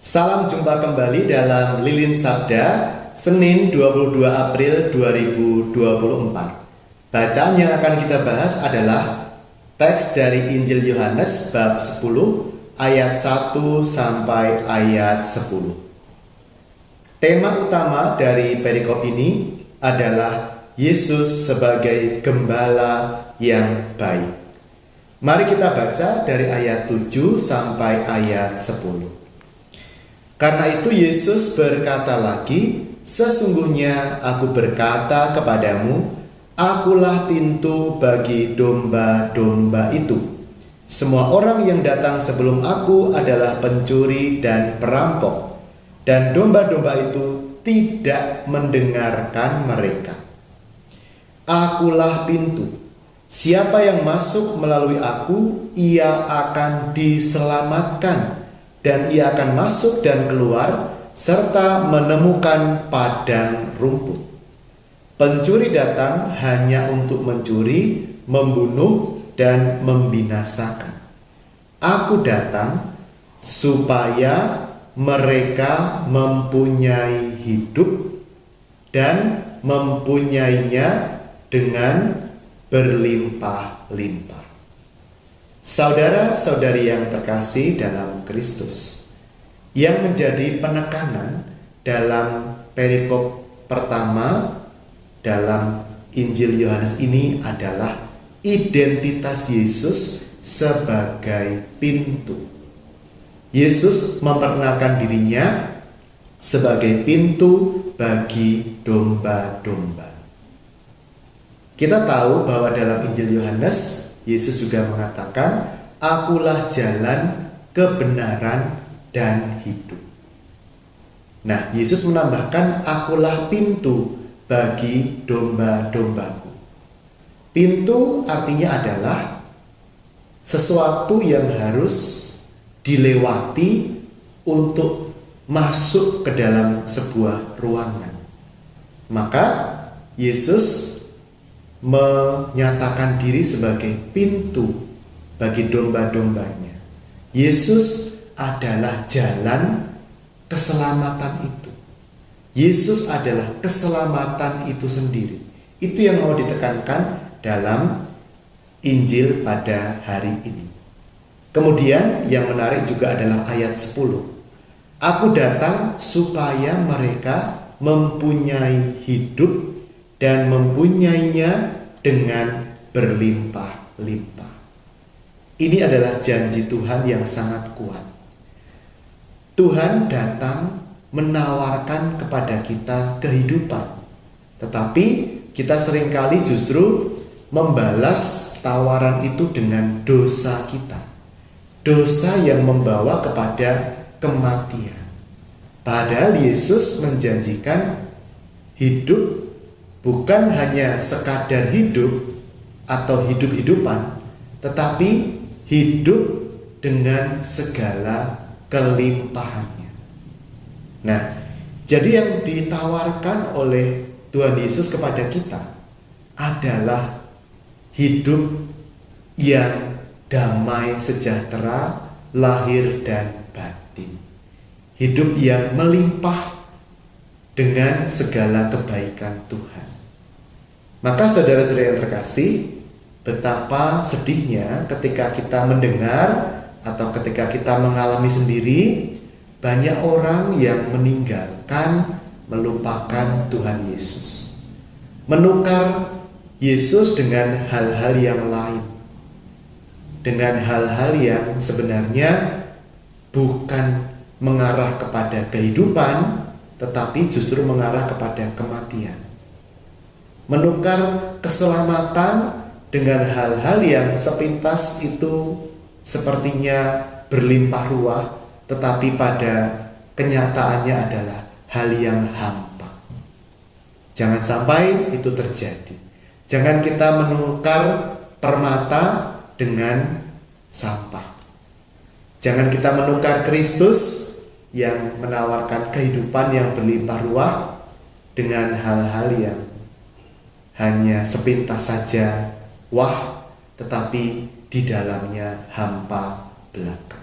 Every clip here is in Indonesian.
Salam jumpa kembali dalam Lilin Sabda, Senin 22 April 2024. Bacaan yang akan kita bahas adalah teks dari Injil Yohanes bab 10 ayat 1 sampai ayat 10. Tema utama dari perikop ini adalah Yesus sebagai gembala yang baik. Mari kita baca dari ayat 7 sampai ayat 10. Karena itu Yesus berkata lagi, "Sesungguhnya aku berkata kepadamu, akulah pintu bagi domba-domba itu. Semua orang yang datang sebelum aku adalah pencuri dan perampok, dan domba-domba itu tidak mendengarkan mereka. Akulah pintu. Siapa yang masuk melalui aku, ia akan diselamatkan. Dan ia akan masuk dan keluar serta menemukan padang rumput. Pencuri datang hanya untuk mencuri, membunuh, dan membinasakan. Aku datang supaya mereka mempunyai hidup dan mempunyainya dengan berlimpah-limpah." Saudara-saudari yang terkasih dalam Kristus, yang menjadi penekanan dalam perikop pertama dalam Injil Yohanes ini adalah identitas Yesus sebagai pintu. Yesus memperkenalkan dirinya sebagai pintu bagi domba-domba. Kita tahu bahwa dalam Injil Yohanes Yesus juga mengatakan, "Akulah jalan, kebenaran, dan hidup." Nah, Yesus menambahkan, "Akulah pintu bagi domba-dombaku." Pintu artinya adalah sesuatu yang harus dilewati untuk masuk ke dalam sebuah ruangan. Maka Yesus menyatakan diri sebagai pintu bagi domba-dombanya. Yesus adalah jalan keselamatan itu. Yesus adalah keselamatan itu sendiri. Itu yang mau ditekankan dalam Injil pada hari ini. Kemudian yang menarik juga adalah ayat 10. "Aku datang supaya mereka mempunyai hidup dan mempunyainya dengan berlimpah-limpah." Ini adalah janji Tuhan yang sangat kuat. Tuhan datang menawarkan kepada kita kehidupan, tetapi kita seringkali justru membalas tawaran itu dengan dosa kita. Dosa yang membawa kepada kematian. Padahal Yesus menjanjikan hidup bukan hanya sekadar hidup atau hidup-hidupan, tetapi hidup dengan segala kelimpahannya. Nah, jadi yang ditawarkan oleh Tuhan Yesus kepada kita adalah hidup yang damai sejahtera, lahir dan batin. Hidup yang melimpah dengan segala kebaikan Tuhan. Maka saudara-saudara yang terkasih, betapa sedihnya ketika kita mendengar atau ketika kita mengalami sendiri banyak orang yang meninggalkan, melupakan Tuhan Yesus, menukar Yesus dengan hal-hal yang lain, dengan hal-hal yang sebenarnya bukan mengarah kepada kehidupan, tetapi justru mengarah kepada kematian. Menukar keselamatan dengan hal-hal yang sepintas itu sepertinya berlimpah ruah, tetapi pada kenyataannya adalah hal yang hampa. Jangan sampai itu terjadi. Jangan kita menukar permata dengan sampah. Jangan kita menukar Kristus yang menawarkan kehidupan yang berlimpah ruah dengan hal-hal yang hanya sepintas saja wah, tetapi di dalamnya hampa belaka.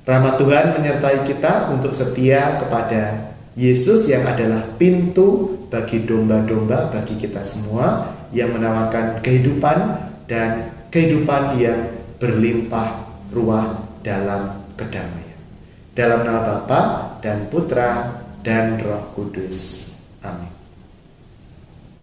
Rahmat Tuhan menyertai kita untuk setia kepada Yesus yang adalah pintu bagi domba-domba, bagi kita semua, yang menawarkan kehidupan dan kehidupan yang berlimpah ruah dalam kedamaian. Dalam nama Bapa dan Putra dan Roh Kudus. Amin.